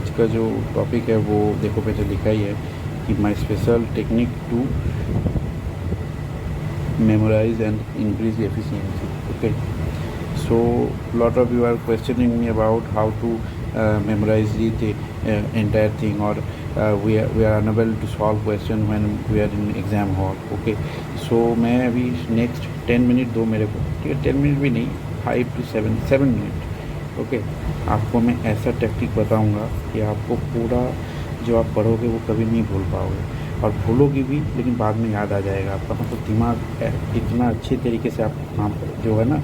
आज का जो टॉपिक है वो देखो पहले लिखा ही है कि my special technique to memorize and increase the efficiency. Okay, so lot of you are questioning me about how to memorize the entire thing, or we are unable to solve question when we are in exam hall. Okay, so मैं अभी next 10 minute दो मेरे को, ठीक है, 10 minute भी नहीं, 5 to 7 minute. Okay, आपको मैं ऐसा टेक्निक बताऊंगा कि आपको पूरा जो आप पढ़ोगे वो कभी नहीं भूल पाओगे, और भूलोगी भी लेकिन बाद में याद आ जाएगा आपका, मतलब दिमाग इतना अच्छे तरीके से आप काम जो है ना,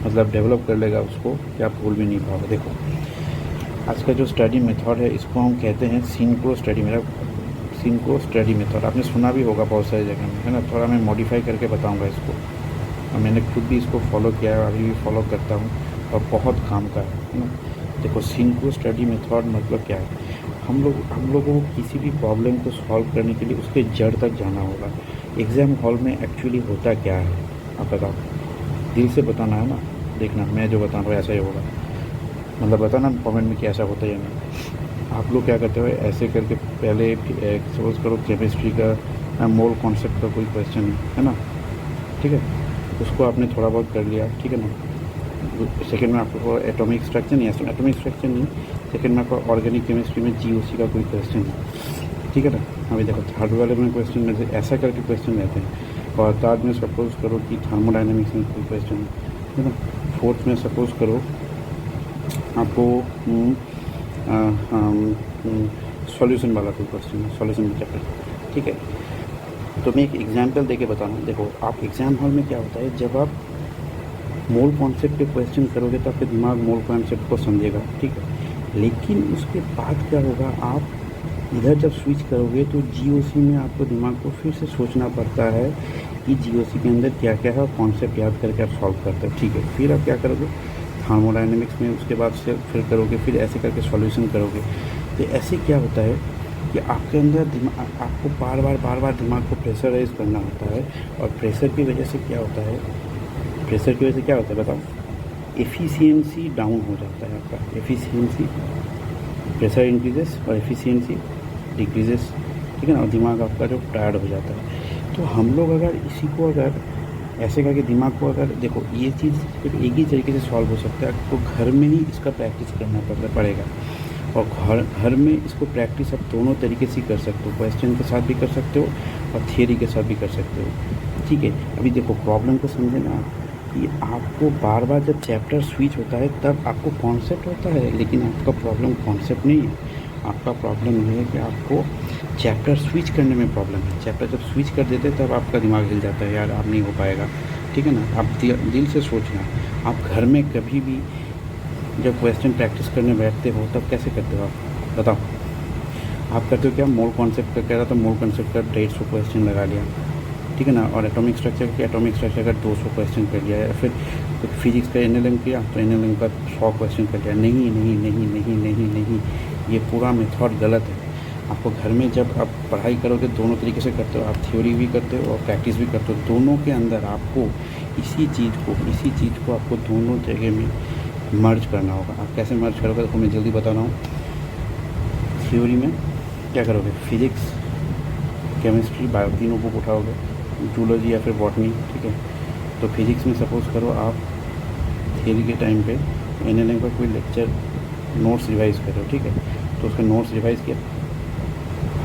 मतलब डेवलप कर लेगा उसको कि आप भूल भी नहीं पाओगे। देखो, आज का जो स्टडी मेथड है इसको हम कहते हैं सिंक्रो स्टडी। मेरा सिंक्रो स्टडी मेथड आपने सुना भी होगा बहुत सारी जगह में, है ना। थोड़ा मैं मॉडिफाई करके बताऊँगा इसको, और मैंने खुद भी इसको फॉलो किया है, अभी भी फॉलो करता हूँ, और बहुत काम का है ना। देखो, सिंक्रो स्टडी मेथड मतलब क्या है, हम लोगों को किसी भी प्रॉब्लम को सॉल्व करने के लिए उसके जड़ तक जाना होगा। एग्ज़ाम हॉल में एक्चुअली होता क्या है आप बताओ, दिल से बताना है ना। देखना मैं जो बता रहा हूँ ऐसा ही होगा, मतलब बताना कमेंट में कि ऐसा होता है या नहीं। आप लोग क्या करते हो, ऐसे करके पहले सपोज करो केमिस्ट्री का मोल कॉन्सेप्ट का कोई क्वेश्चन है ना, ठीक है, उसको आपने थोड़ा बहुत कर लिया, ठीक है ना। सेकेंड में आपको एटॉमिक स्ट्रक्चर नहीं, एटॉमिक स्ट्रक्चर नहीं, सेकेंड में आपको ऑर्गेनिक केमिस्ट्री में जीओसी का कोई क्वेश्चन है, ठीक है ना। अभी देखो, थर्ड वाले में क्वेश्चन में से ऐसा करके क्वेश्चन रहते हैं, और थर्ड में सपोज करो कि थर्मोडाइनमिक्स में कोई क्वेश्चन है ना। फोर्थ में सपोज करो आपको सॉल्यूशन वाला कोई क्वेश्चन है, सॉल्यूशन चैप्टर, ठीक है। तो मैं एक एग्जांपल देके बताना। देखो, आप एग्ज़ाम हॉल में क्या होता है, जब आप मोल कॉन्सेप्ट के क्वेश्चन करोगे तो आपके दिमाग मोल कॉन्सेप्ट को समझेगा, ठीक है। लेकिन उसके बाद क्या होगा, आप इधर जब स्विच करोगे तो जीओसी में आपको दिमाग को फिर से सोचना पड़ता है कि जीओसी के अंदर क्या क्या है, और कॉन्सेप्ट याद करके आप सॉल्व करते हो, ठीक है। फिर आप क्या करोगे, थर्मोडाइनमिक्स में उसके बाद से फिर करोगे, फिर ऐसे करके सॉल्यूशन करोगे। तो ऐसे क्या होता है कि आपके अंदर दिमाग, आपको बार बार दिमाग को प्रेशराइज करना होता है, और प्रेशर की वजह से क्या होता है, प्रेशर की वजह से क्या होता है बताओ, एफिशिएंसी डाउन हो जाता है आपका, एफिशिएंसी, प्रेशर इंक्रीजेस और एफिशिएंसी डिक्रीजेस, ठीक है ना, और दिमाग आपका जो टायर्ड हो जाता है। तो हम लोग अगर इसी को अगर ऐसे करके दिमाग को अगर देखो, ये चीज़ सिर्फ एक ही तरीके से सॉल्व हो सकता है, आपको घर में ही इसका प्रैक्टिस करना पड़ेगा, और घर में इसको प्रैक्टिस आप दोनों तरीके से कर सकते हो, क्वेश्चन के साथ भी कर सकते हो और थियरी के साथ भी कर सकते हो, ठीक है। अभी देखो, प्रॉब्लम को समझे ना कि आपको बार बार जब चैप्टर स्विच होता है तब आपको कॉन्सेप्ट होता है, लेकिन आपका प्रॉब्लम कॉन्सेप्ट नहीं है, आपका प्रॉब्लम ये है कि आपको चैप्टर स्विच करने में प्रॉब्लम है। चैप्टर जब स्विच कर देते हैं तब आपका दिमाग हिल जाता है, यार अब नहीं हो पाएगा, ठीक है ना। आप दिल से सोचना, आप घर में कभी भी जब क्वेश्चन प्रैक्टिस करने बैठते हो तब कैसे करते हो आप बताओ। आप करते हो क्या, मोल कॉन्सेप्ट का कह रहा था, मोल कॉन्सेप्ट का 150 क्वेश्चन लगा लिया, ठीक है ना, और एटॉमिक स्ट्रक्चर का 200 क्वेश्चन कर लिया, या फिर फिजिक्स का एनएलएम किया तो एनएलएम का 100 क्वेश्चन कर लिया। नहीं नहीं नहीं नहीं नहीं नहीं, ये पूरा मेथड गलत है। आपको घर में जब आप पढ़ाई करोगे दोनों तरीके से करते हो, आप थ्योरी भी करते हो और प्रैक्टिस भी करते हो, दोनों के अंदर आपको इसी चीज़ को आपको दोनों जगह में मर्ज करना होगा। आप कैसे मर्ज करोगे, तो मैं जल्दी बता रहा हूँ। थ्योरी में क्या करोगे, फिजिक्स, केमिस्ट्री, बायो, तीनों बुक उठाओगे, जूलॉजी या फिर बॉटनी, ठीक है। तो फिजिक्स में सपोज करो आप थियरी के टाइम पे एनएलएम का कोई लेक्चर नोट्स रिवाइज़ करो, ठीक है। तो उसका नोट्स रिवाइज़ किया,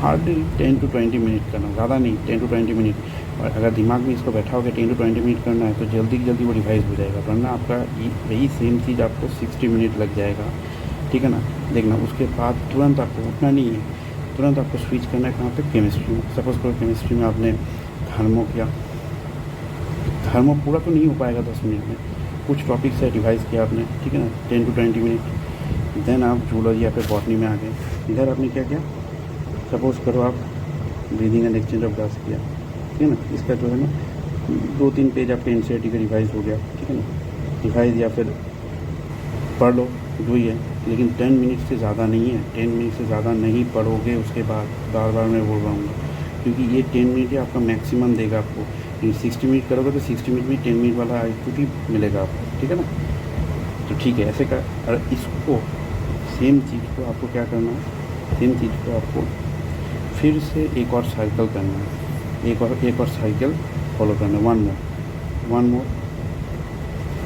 हार्डली 10 to 20 मिनट करना, ज़्यादा नहीं, 10 to 20 मिनट। और अगर दिमाग में इसको बैठा होगा 10 to 20 मिनट करना है तो जल्दी वो रिवाइज़ हो जाएगा, वरना आपका यही सेम चीज़ आपको 60 मिनट लग जाएगा, ठीक है ना। देखना, उसके बाद तुरंत आपको उठना नहीं है, तुरंत आपको स्विच करना है कहाँ पे, केमिस्ट्री में। सपोज़ करो केमिस्ट्री में आपने थर्मो किया, थर्मो पूरा तो नहीं हो पाएगा 10 मिनट में, कुछ टॉपिक से रिवाइज़ किया आपने, ठीक है ना, 10 to 20 मिनट। देन आप जूलॉजी या फिर बॉटनी में आ गए, इधर आपने क्या किया, सपोज़ करो आप breathing and exchange of gas किया, ठीक है ना। इसका जो है ना 2-3 पेज आपके एनसीईआरटी का रिवाइज़ हो गया, ठीक है ना, रिवाइज़ या फिर पढ़ लो जो ही है, लेकिन 10 मिनट से ज़्यादा नहीं है, 10 मिनट से ज़्यादा नहीं पढ़ोगे। उसके बाद बार मैं बोल रहा हूँ, क्योंकि ये 10 मिनट ही आपका मैक्सिमम देगा आपको। 60 मिनट करोगे तो 60 मिनट में 10 मिनट वाला आउटपुट ही मिलेगा आपको, ठीक है ना। तो ठीक है, ऐसे कर, और इसको सेम चीज़ को आपको क्या करना है, सेम चीज़ को आपको फिर से एक और साइकिल करना है, एक और साइकिल फॉलो करना है, वन मोर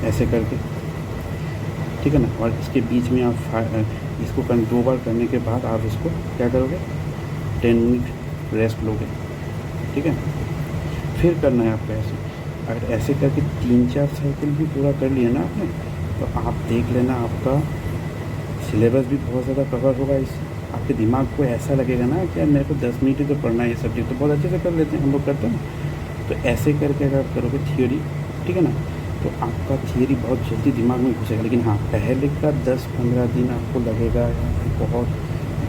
ऐसे करके, ठीक है ना। और इसके बीच में आप इसको 2 बार करने के बाद आप इसको क्या करोगे, 10 मिनट रेस्ट लोगे, ठीक है। फिर करना है आपको ऐसे। अगर ऐसे करके 3-4 साइकिल भी पूरा कर लिया ना आपने, तो आप देख लेना आपका सिलेबस भी बहुत ज़्यादा कवर होगा। इससे आपके दिमाग को ऐसा लगेगा ना कि यार मेरे को 10 मिनट ही तो पढ़ना है, ये सब्जेक्ट तो बहुत अच्छे से कर लेते हैं हम लोग, करते हैं ना। तो ऐसे करके अगर आप करोगे थियोरी, ठीक है ना, तो आपका थियोरी बहुत जल्दी दिमाग में घुसेगा। लेकिन हाँ, पहले का 10-15 दिन आपको लगेगा बहुत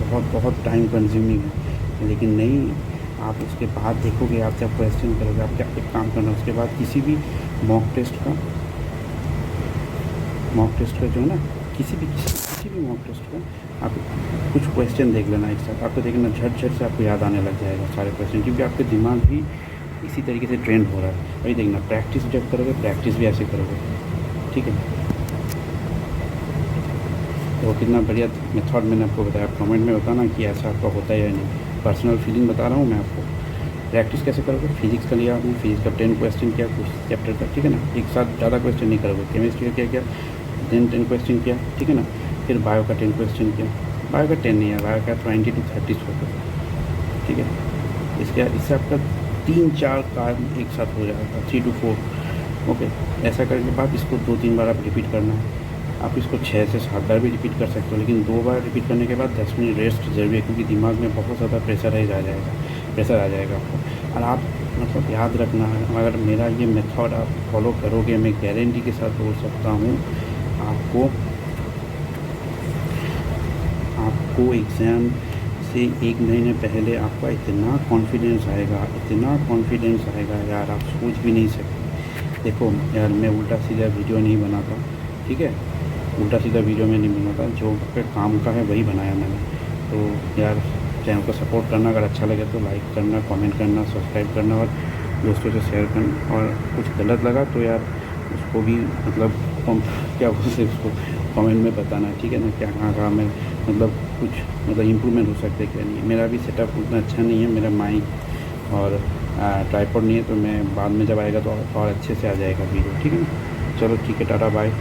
बहुत बहुत टाइम कंज्यूमिंग है, लेकिन नहीं, आप उसके बाद देखोगे, आप जब क्वेश्चन करोगे, आप क्या एक काम करना, उसके बाद किसी भी मॉक टेस्ट का जो है ना, किसी भी मॉक टेस्ट का आप कुछ क्वेश्चन देख लेना एक साथ, आपको देखना झट से आपको याद आने लग जाएगा सारे क्वेश्चन, क्योंकि आपके दिमाग भी इसी तरीके से ट्रेंड हो रहा है। वही देखना, प्रैक्टिस जब करोगे, प्रैक्टिस भी ऐसे करोगे, ठीक है। तो कितना बढ़िया मेथड मैंने आपको बताया। आप कमेंट में बताना कि ऐसा आपका होता है या नहीं। पर्सनल फीलिंग बता रहा हूँ मैं आपको। प्रैक्टिस कैसे करोगे, फिजिक्स का लिया आपने, फिजिक्स का 10 क्वेश्चन किया कुछ चैप्टर का, ठीक है ना, एक साथ ज़्यादा क्वेश्चन नहीं करोगे। केमिस्ट्री का क्या 10 क्वेश्चन किया, ठीक है ना। फिर बायो का 10 क्वेश्चन किया, बायो का 10 नहीं है, बायो का 20 to 30 होगा, ठीक है। इससे आपका 3-4 काम एक साथ हो जाएगा, 3 to 4, ओके। ऐसा करने के बाद इसको 2-3 बार आप रिपीट करना है। आप इसको 6 से 7 बार भी रिपीट कर सकते हो, लेकिन 2 बार रिपीट करने के बाद 10 मिनट रेस्ट ज़रूरी है, क्योंकि दिमाग में बहुत ज़्यादा प्रेशर आ जाएगा आपको। और आप मतलब याद रखना है, अगर मेरा ये मेथड आप फॉलो करोगे, मैं गारंटी के साथ बोल सकता हूँ, आपको एग्ज़ाम से 1 महीने पहले आपका इतना कॉन्फिडेंस आएगा यार, आप सोच भी नहीं सकते। देखो यार, मैं उल्टा सीधा वीडियो नहीं बनाता, ठीक है, उल्टा सीधा वीडियो में नहीं बनाता, जो पे काम का है वही बनाया मैंने। तो यार, चैनल को सपोर्ट करना, अगर अच्छा लगे तो लाइक करना, कमेंट करना, सब्सक्राइब करना और दोस्तों से शेयर करना। और कुछ गलत लगा तो यार उसको भी मतलब क्या बोलते उसको कमेंट में बताना, ठीक है ना, क्या कहाँ मैं मतलब कुछ इम्प्रूवमेंट हो सकता है क्या नहीं। मेरा भी सेटअप उतना अच्छा नहीं है, मेरा माइक और ट्राइपॉड नहीं है, तो मैं बाद में जब आएगा तो और अच्छे से आ जाएगा वीडियो, ठीक है ना। चलो ठीक है, टाटा बाय।